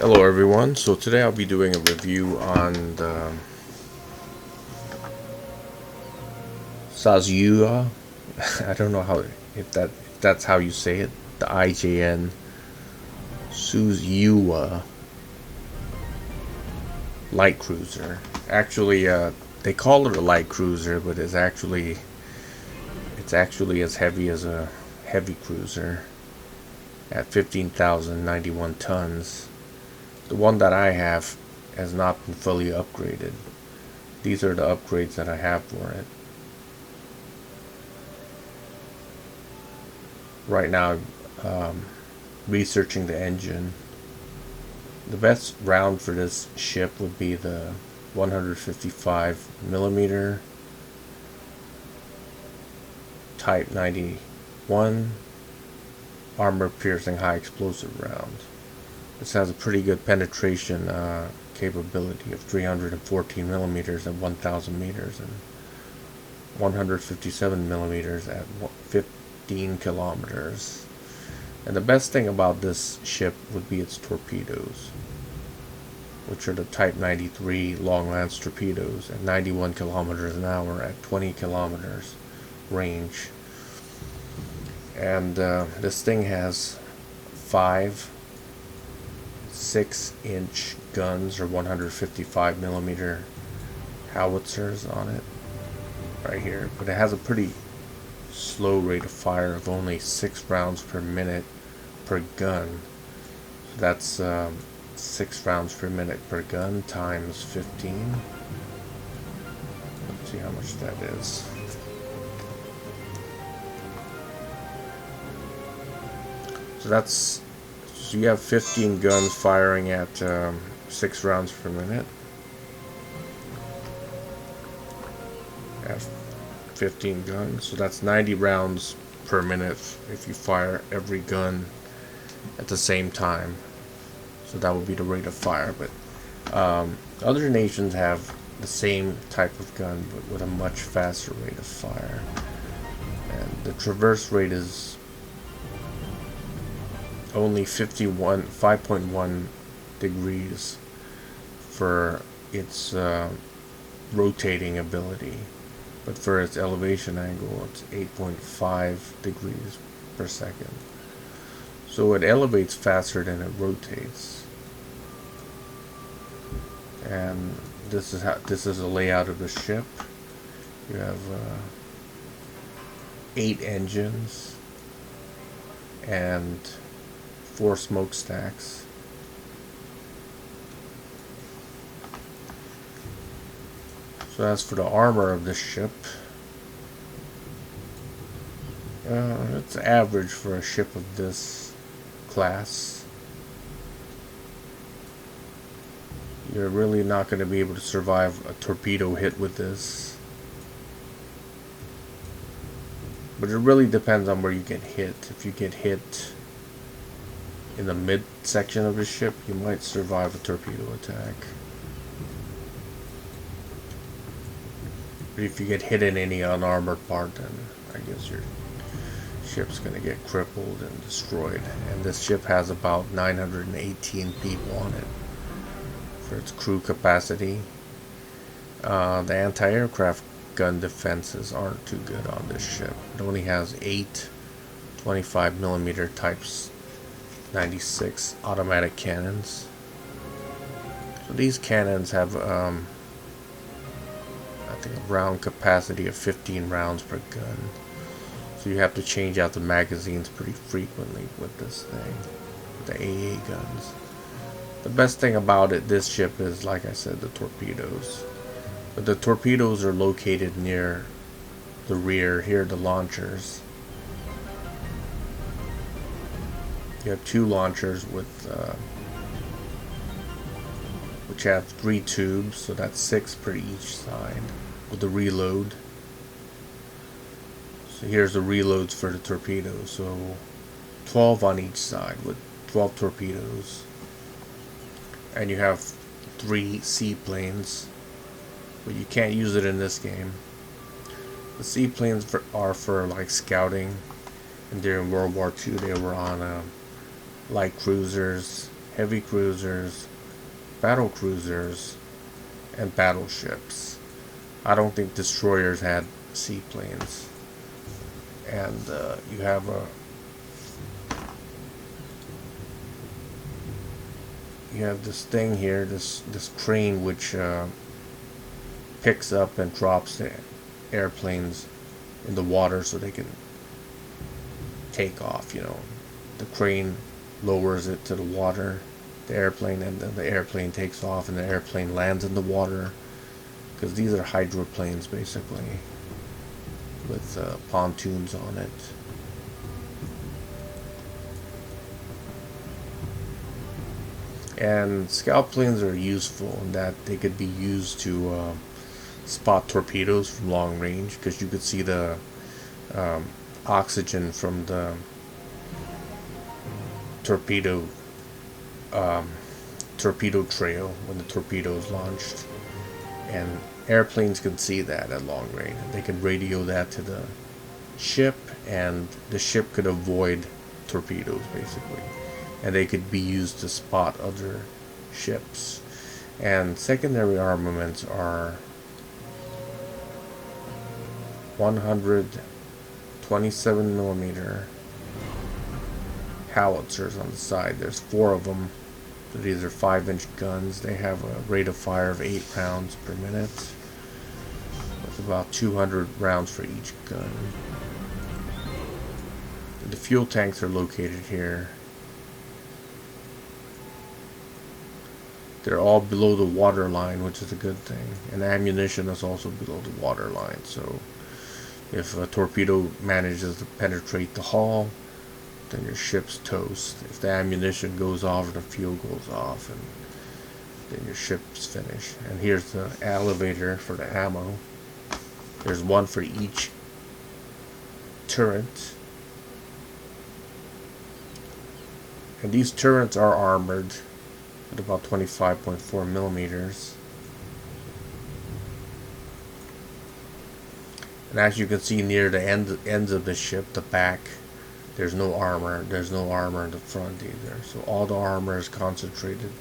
Hello everyone, so today I'll be doing a review on the Suzuya. I don't know if that's how you say it. The IJN Suzuya light cruiser. Actually, they call it a light cruiser, but it's actually as heavy as a heavy cruiser at 15,091 tons. The one that I have has not been fully upgraded. These are the upgrades that I have for it. Right now, researching the engine. The best round for this ship would be the 155mm Type 91 armor-piercing high explosive round. This has a pretty good penetration capability of 314mm at 1,000 meters and 157mm at 15 kilometers. And the best thing about this ship would be its torpedoes, which are the Type 93 long lance torpedoes at 91 kilometers an hour at 20 kilometers range. And this thing has 5 6-inch guns or 155mm howitzers on it right here, but it has a pretty slow rate of fire of only 6 rounds per minute per gun. So that's 6 rounds per minute per gun times 15. Let's see how much that is. So you have 15 guns firing at 6 rounds per minute. At 15 guns, so that's 90 rounds per minute if you fire every gun at the same time. So that would be the rate of fire. But other nations have the same type of gun, but with a much faster rate of fire. And the traverse rate is only 5.1 degrees for its rotating ability, but for its elevation angle it's 8.5 degrees per second. So it elevates faster than it rotates. And this is a layout of the ship. You have 8 engines and 4 smokestacks. So as for the armor of this ship, it's average for a ship of this class. You're really not going to be able to survive a torpedo hit with this. But it really depends on where you get hit. If you get hit in the mid section of the ship, you might survive a torpedo attack. But if you get hit in any unarmored part, then I guess your ship's going to get crippled and destroyed. And this ship has about 918 people on it for its crew capacity. The anti-aircraft gun defenses aren't too good on this ship. It only has 8 25mm types 96 automatic cannons. So these cannons have I think a round capacity of 15 rounds per gun. So you have to change out the magazines pretty frequently with this thing, with the AA guns. The best thing about this ship is, like I said, the torpedoes. But the torpedoes are located near the rear. Here are the launchers. You have 2 launchers with which have 3 tubes, so that's 6 per each side with the reload. So here's the reloads for the torpedoes. So 12 on each side with 12 torpedoes. And you have 3 seaplanes, but you can't use it in this game. The seaplanes are for like scouting, and during World War II they were on light cruisers, heavy cruisers, battle cruisers, and battleships. I don't think destroyers had seaplanes. And you have this thing here, this crane which picks up and drops the airplanes in the water so they can take off. The crane lowers it to the water, the airplane, and then the airplane takes off and the airplane lands in the water, because these are hydroplanes basically with pontoons on it. And scout planes are useful in that they could be used to spot torpedoes from long range, because you could see the oxygen from the torpedo trail when the torpedo is launched, and airplanes can see that at long range. They can radio that to the ship, and the ship could avoid torpedoes basically, and they could be used to spot other ships. And secondary armaments are 127mm howitzers on the side. There's 4 of them. So these are 5-inch guns. They have a rate of fire of 8 rounds per minute, with about 200 rounds for each gun. The fuel tanks are located here. They're all below the water line, which is a good thing. And ammunition is also below the water line, so if a torpedo manages to penetrate the hull, then your ship's toast. If the ammunition goes off or the fuel goes off, and then your ship's finished. And here's the elevator for the ammo. There's one for each turret. And these turrets are armored at about 25.4mm. And as you can see near the ends of the ship, the back, there's no armor. There's no armor in the front either. So all the armor is concentrated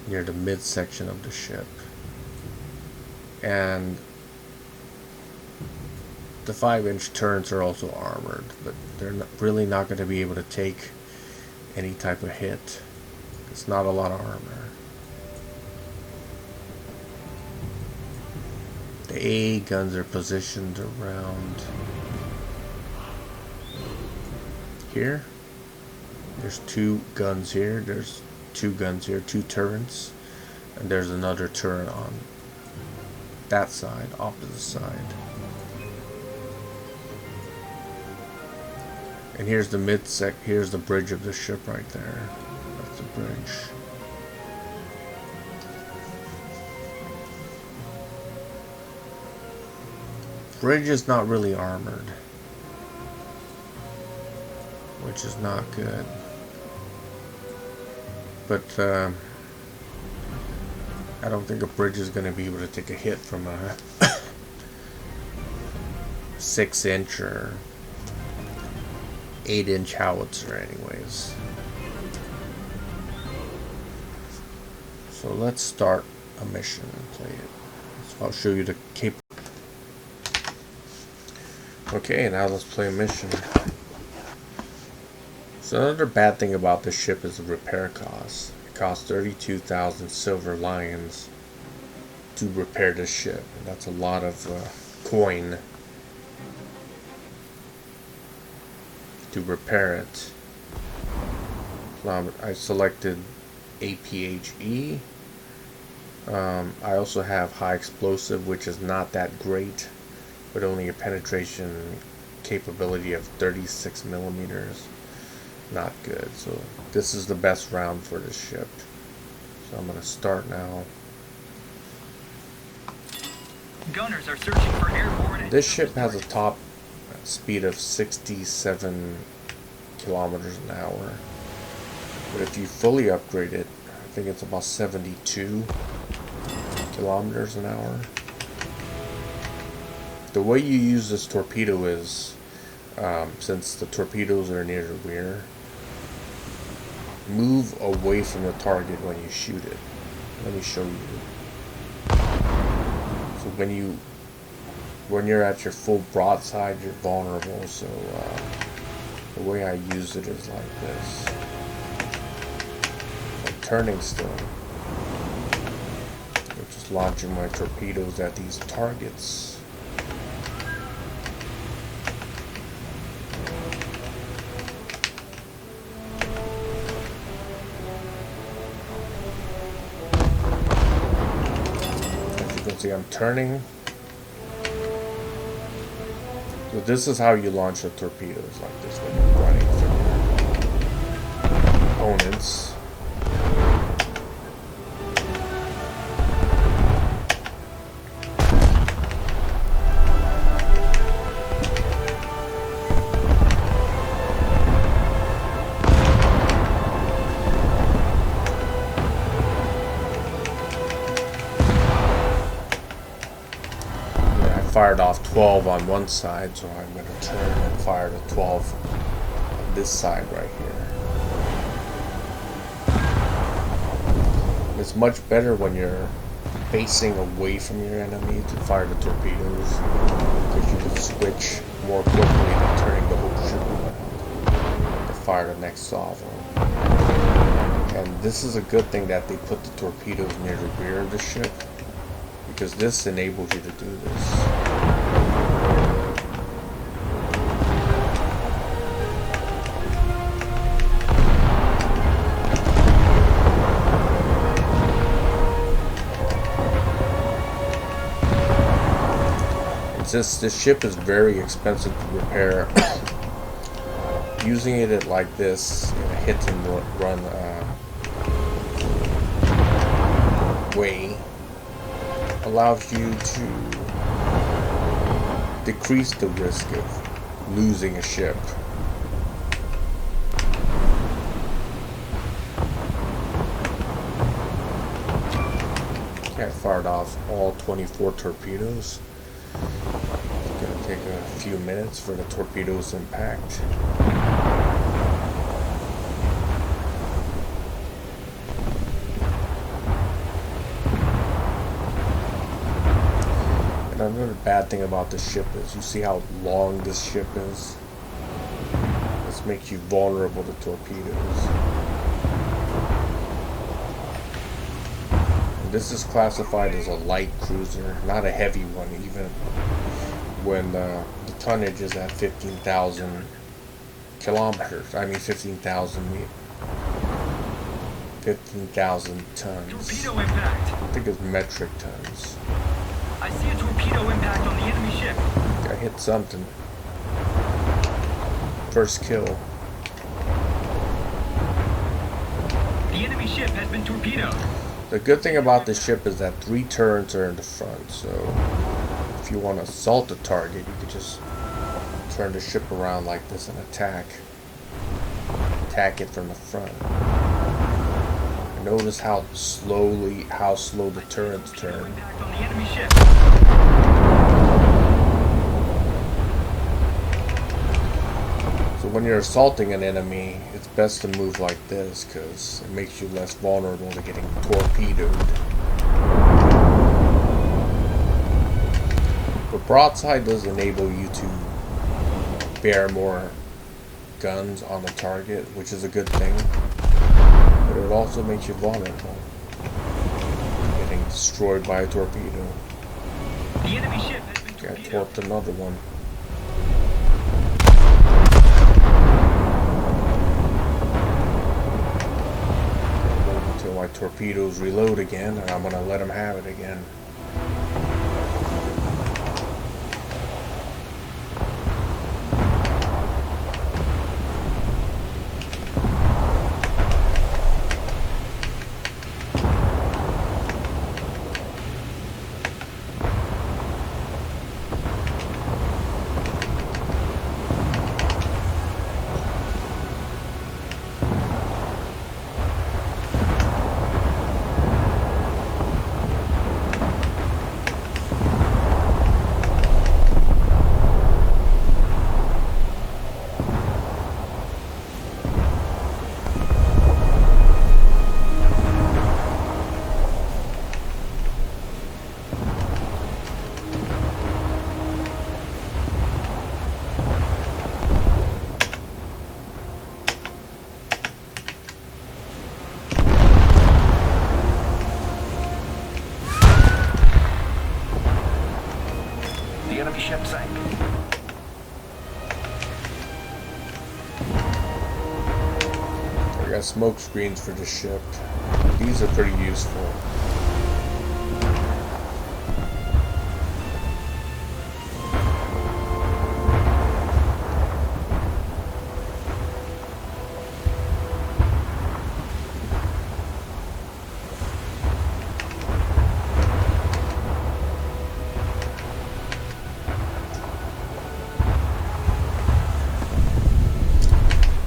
near the midsection of the ship. And the 5-inch turrets are also armored, but they're really not going to be able to take any type of hit. It's not a lot of armor. The AA guns are positioned around here. There's 2 guns here. There's 2 guns here, 2 turrets, and there's another turret on that side, opposite side. And here's the here's the bridge of the ship right there. That's the bridge. Bridge is not really armored, which is not good. But I don't think a bridge is going to be able to take a hit from a 6-inch or 8-inch howitzer anyways. So let's start a mission and play it. So I'll show you the cape. Okay, now let's play a mission. So another bad thing about this ship is the repair costs. It costs 32,000 silver lions to repair this ship. And that's a lot of coin to repair it. I selected APHE. I also have high explosive, which is not that great, with only a penetration capability of 36mm. Not good. So this is the best round for this ship. So I'm going to start now. Gunners are searching for airborne. This ship has a top speed of 67 kilometers an hour. But if you fully upgrade it, I think it's about 72 kilometers an hour. The way you use this torpedo is, since the torpedoes are near the rear, move away from the target when you shoot it. Let me show you. So when you're at your full broadside, you're vulnerable. So the way I use it is like this. I'm turning still. I'm just launching my torpedoes at these targets. See, I'm turning. So this is how you launch the torpedoes, like this, when you're running through your opponents. Fired off 12 on one side, so I'm going to turn and fire the 12 on this side right here. It's much better when you're facing away from your enemy to fire the torpedoes, because you can switch more quickly than turning the whole ship around to fire the next salvo. And this is a good thing that they put the torpedoes near the rear of the ship, because this enables you to do this. Since this ship is very expensive to repair, using it like this in a hit and run way allows you to decrease the risk of losing a ship. Okay, I fired off all 24 torpedoes. It's going to take a few minutes for the torpedoes impact. Another bad thing about this ship is, you see how long this ship is? This makes you vulnerable to torpedoes. And this is classified as a light cruiser, not a heavy one, even when the tonnage is at 15,000 kilometers. I mean 15,000 tons. Torpedo impact. I think it's metric tons. I see a torpedo impact on the enemy ship. I hit something. First kill. The enemy ship has been torpedoed. The good thing about this ship is that 3 turrets are in the front, so if you want to assault the target, you could just turn the ship around like this and attack it from the front. Notice how slow the turrets turn. Impact on the enemy ship. So when you're assaulting an enemy, it's best to move like this, because it makes you less vulnerable to getting torpedoed. But broadside does enable you to bear more guns on the target, which is a good thing. But it also makes you vulnerable, getting destroyed by a torpedo. The enemy ship has been Okay, I torpedoed. torped another one. Until my torpedoes reload again, and I'm gonna let them have it again. I got smoke screens for this ship. These are pretty useful.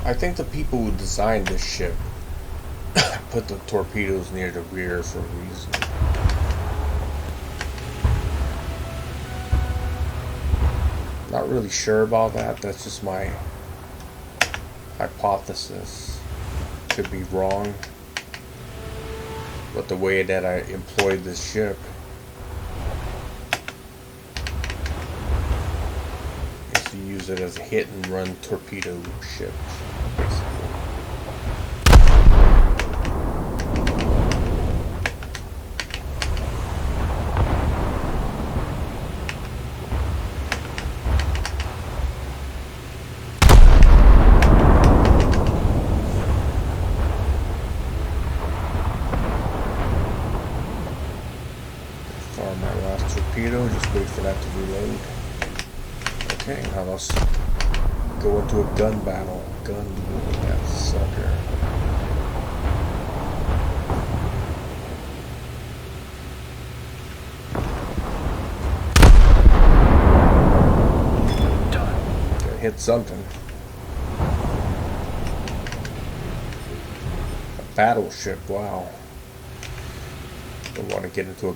I think the people who designed this ship put the torpedoes near the rear for a reason. Not really sure about that. That's just my hypothesis. Could be wrong. But the way that I employed this ship is to use it as a hit and run torpedo ship. Fire my last torpedo, just wait for that to reload. Okay, now let's go into a gun battle. Gun with that sucker. Done. Okay, hit something. A battleship, wow. Don't want to get into a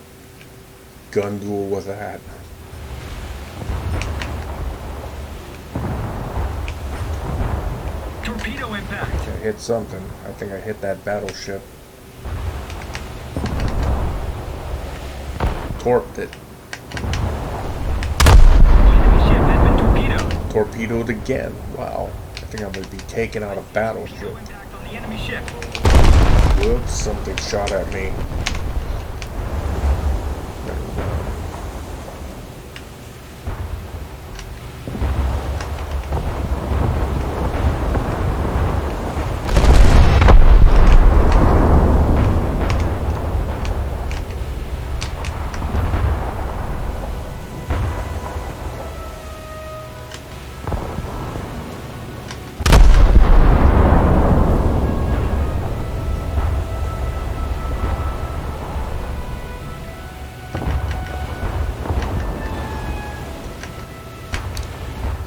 gun duel with that. Torpedo impact. Okay, hit something. I think I hit that battleship. Torped it. The enemy ship has been torpedoed. Torpedoed again. Wow. I think I'm going to be taking out a battleship. Torpedo impact on the enemy ship. Whoops, something shot at me.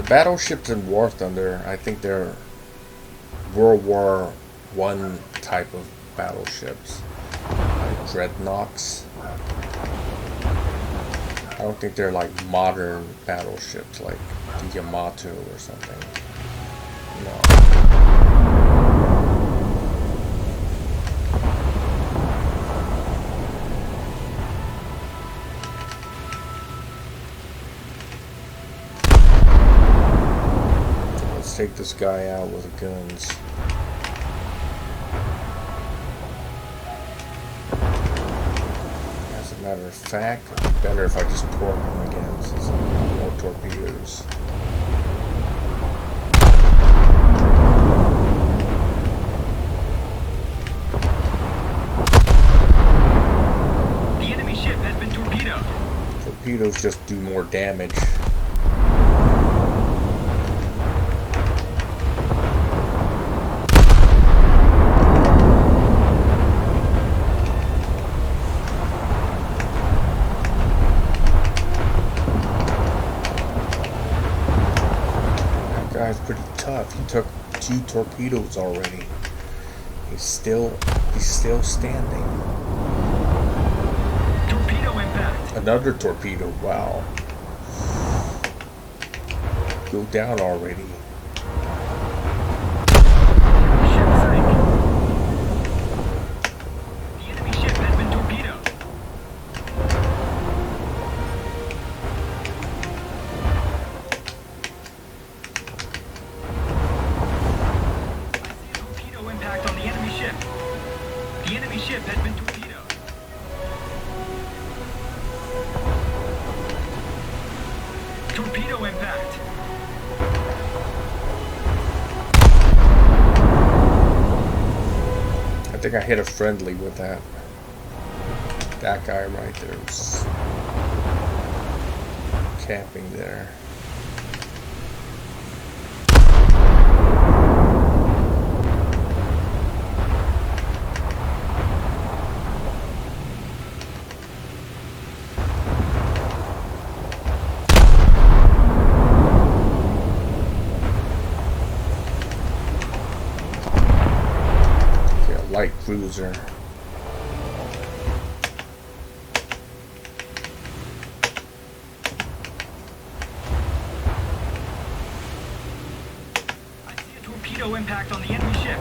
Battleships in War Thunder, I think they're World War I type of battleships, like dreadnoughts. I don't think they're like modern battleships like the Yamato or something. No. Take this guy out with the guns. As a matter of fact, it'd be better if I just torque him again since I have more torpedoes. The enemy ship has been torpedoed. Torpedoes just do more damage. Guy's pretty tough. He took 2 torpedoes already. He's still standing. Torpedo impact. Another torpedo. Wow. Go down already. Ship sank. The enemy ship has been torpedoed. Torpedo impact on the enemy ship. The enemy ship has been torpedoed. Torpedo impact. Impact. I think I hit a friendly with that. That guy right there was camping there. Light cruiser. I see a torpedo impact on the enemy ship.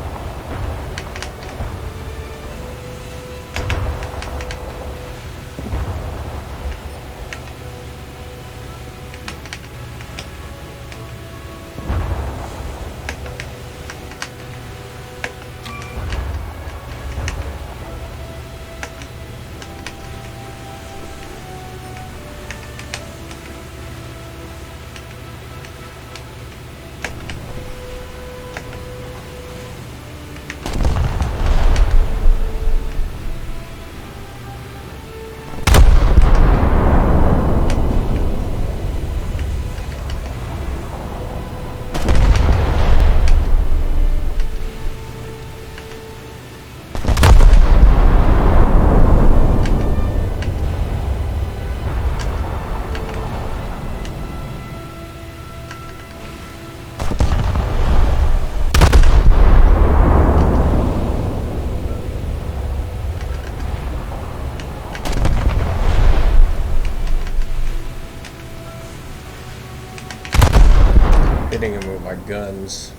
Hitting him with my guns.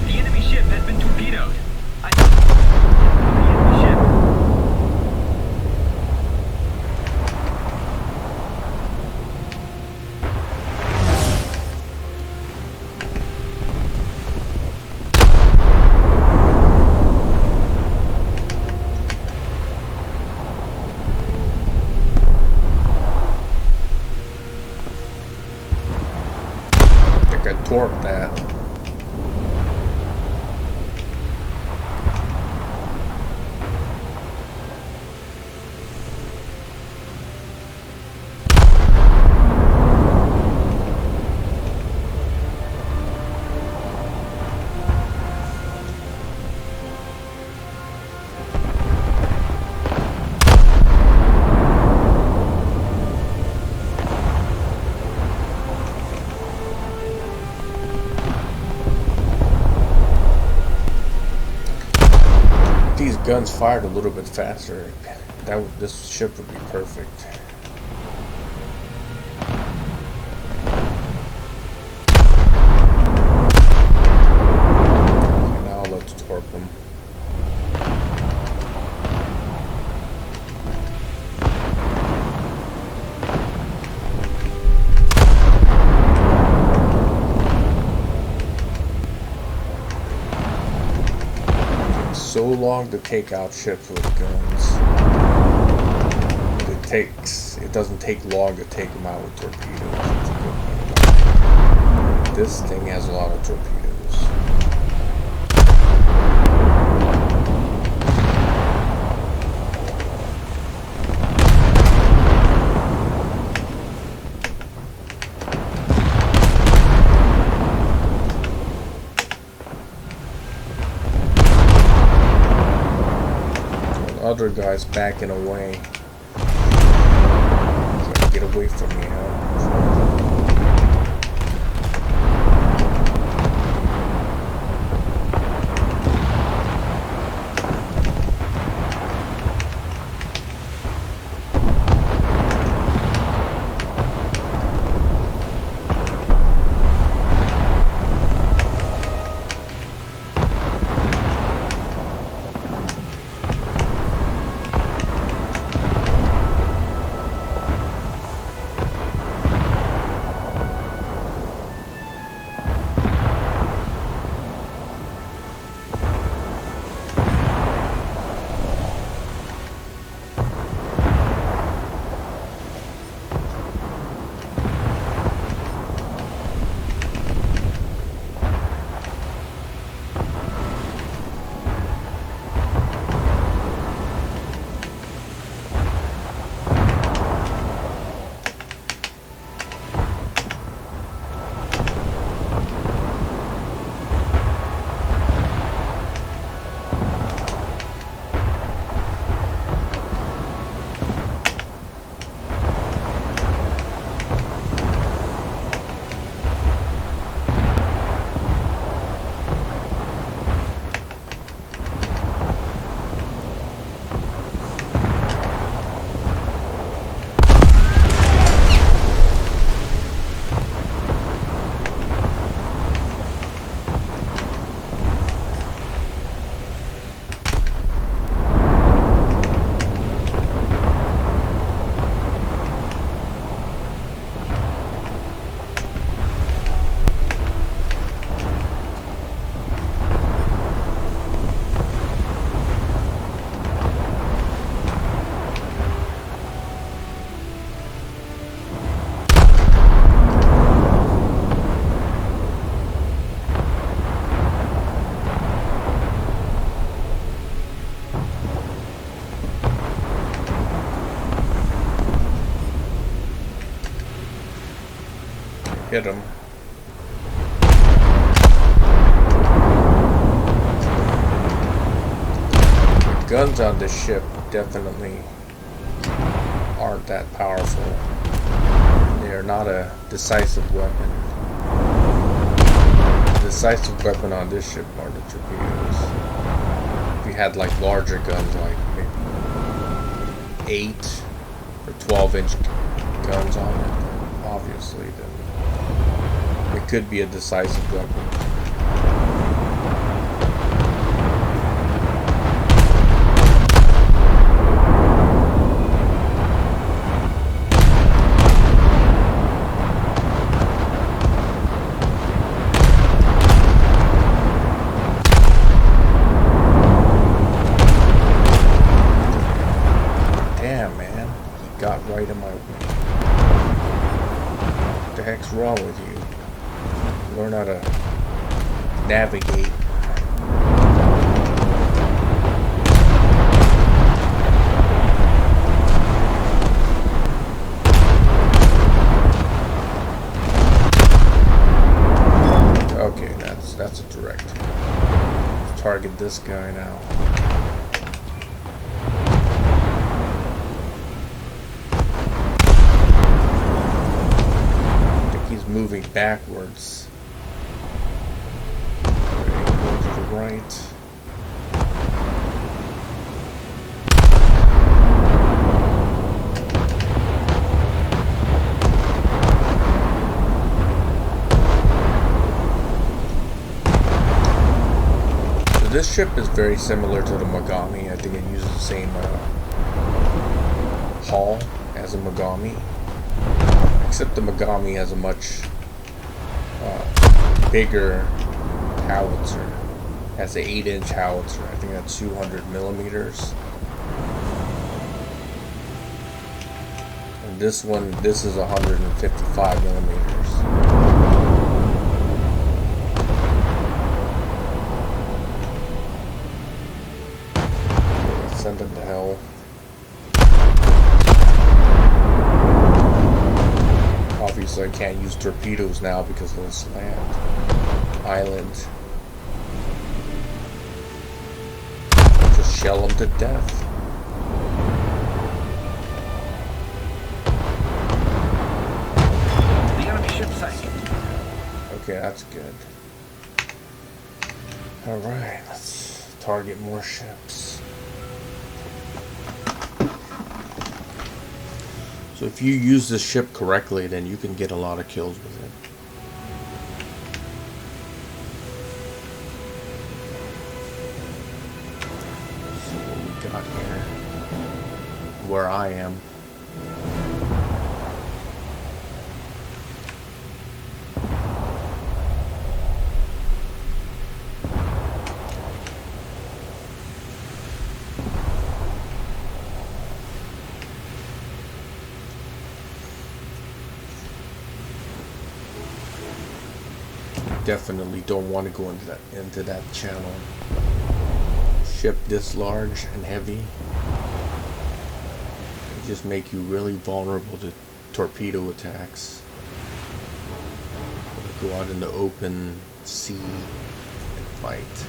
The enemy ship has been torpedoed. I see the enemy ship. I torqued that. These guns fired a little bit faster, this ship would be perfect. Okay, now let's torp them. So long to take out ships with guns. It doesn't take long to take them out with torpedoes. That's a good thing about it. This thing has a lot of torpedoes. Other guys backing away. Get away from me, huh? hit him. The guns on this ship definitely aren't that powerful. They are not a decisive weapon. The decisive weapon on this ship are the torpedoes. If you had like larger guns, like maybe 8 or 12-inch guns on it, obviously, then it could be a decisive weapon. Right in my way. What the heck's wrong with you? Learn how to navigate. Okay, that's a direct. Let's target this guy now. Moving backwards. Go to the right. So this ship is very similar to the Mogami. I think it uses the same hull as a Mogami. Except the Mogami has a much bigger howitzer. Has an 8-inch howitzer. I think that's 200 millimeters. And this is 155 millimeters. Let's send him to hell. Obviously I can't use torpedoes now because of this island. Just shell them to death. The enemy ship sank. Okay, that's good. Alright, let's target more ships. So if you use this ship correctly, then you can get a lot of kills with it. So what we got here, where I am. Definitely don't want to go into that channel. Ship this large and heavy, it just make you really vulnerable to torpedo attacks. Go out in the open sea and fight.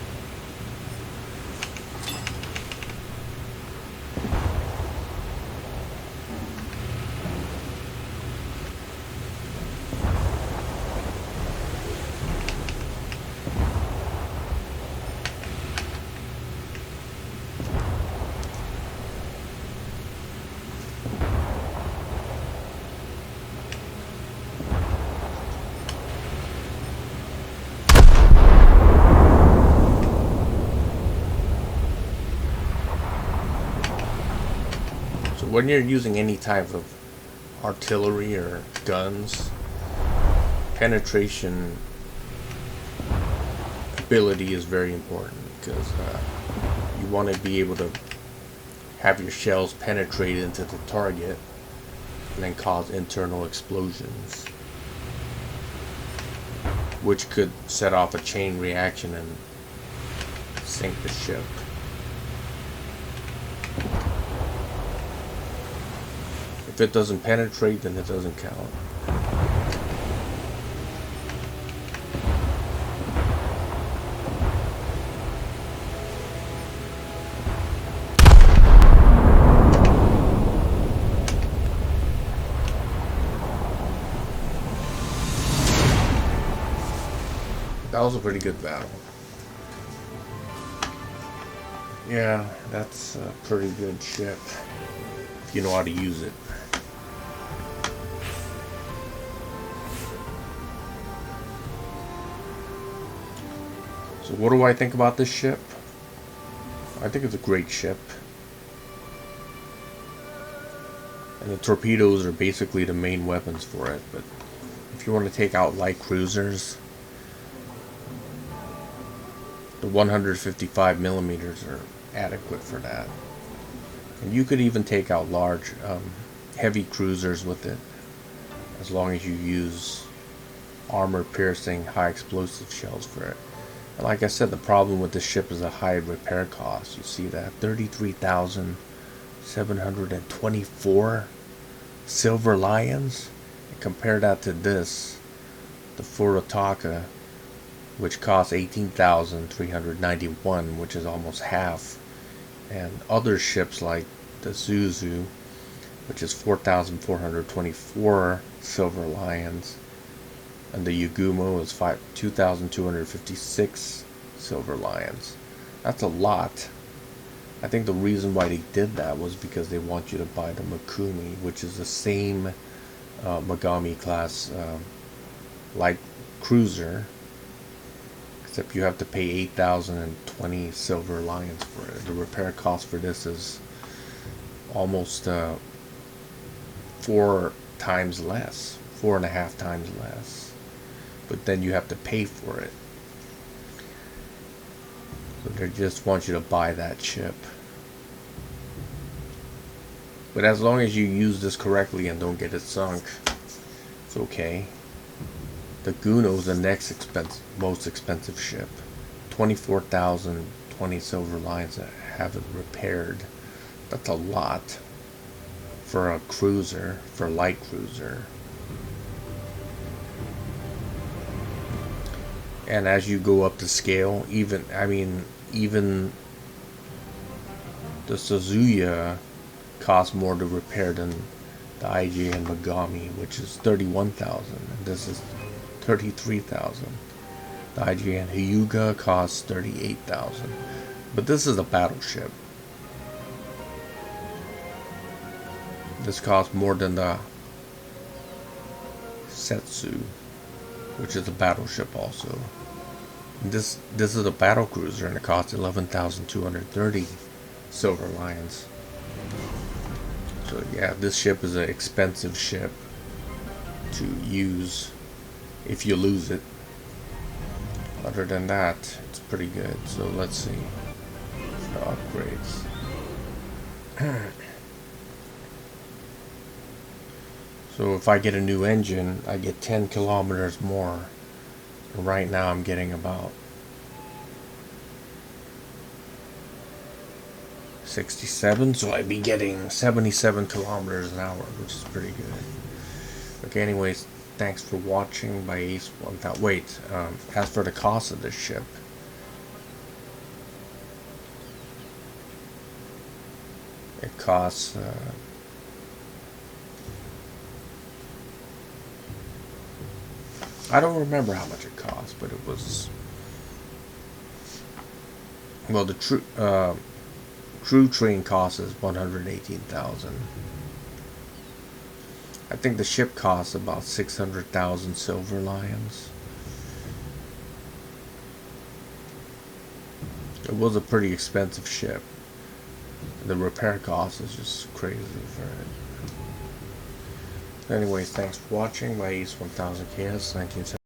When you're using any type of artillery or guns, penetration ability is very important because you want to be able to have your shells penetrate into the target and then cause internal explosions, which could set off a chain reaction and sink the ship. If it doesn't penetrate, then it doesn't count. was a pretty good battle. Yeah, that's a pretty good ship if you know how to use it. So what do I think about this ship? I think it's a great ship. And the torpedoes are basically the main weapons for it, but if you want to take out light cruisers, the 155 millimeters are adequate for that. And you could even take out large, heavy cruisers with it, as long as you use armor-piercing, high explosive shells for it. And like I said, the problem with this ship is a high repair cost. You see that 33,724 silver lions. And compare that to this, the Furutaka, which costs 18,391, which is almost half. And other ships like the Zuzu, which is 4,424 silver lions, and the Yagumo is 2,256 silver lions. That's a lot. I think the reason why they did that was because they want you to buy the Mikumi, which is the same Megami class light cruiser, except you have to pay 8,020 silver lions for it. The repair cost for this is almost 4 times less, 4.5 times less. But then you have to pay for it. So they just want you to buy that ship. But as long as you use this correctly and don't get it sunk, it's okay. The Guno is the next most expensive ship. 24,020 silver lions that have it repaired. That's a lot for a cruiser, for a light cruiser. And as you go up the scale, even the Suzuya costs more to repair than the IJN Megami, which is 31,000, and this is 33,000. The IJN Hyuga costs 38,000, but this is a battleship. This costs more than the Setsu, which is a battleship also. And this is a battle cruiser, and it costs 11,230 silver lions. So yeah, this ship is an expensive ship to use if you lose it. Other than that, it's pretty good. So let's see the upgrades. So if I get a new engine, I get 10 kilometers more. And right now I'm getting about 67, so I'd be getting 77 kilometers an hour, which is pretty good. Okay, anyways, thanks for watching by Ace 1000. Wait, as for the cost of this ship, it costs I don't remember how much it cost, but it was, well, the crew train cost is 118,000. I think the ship costs about 600,000 silver lions. It was a pretty expensive ship. The repair cost is just crazy for it. Anyways, thanks for watching. My Ace 1000 KS 1970.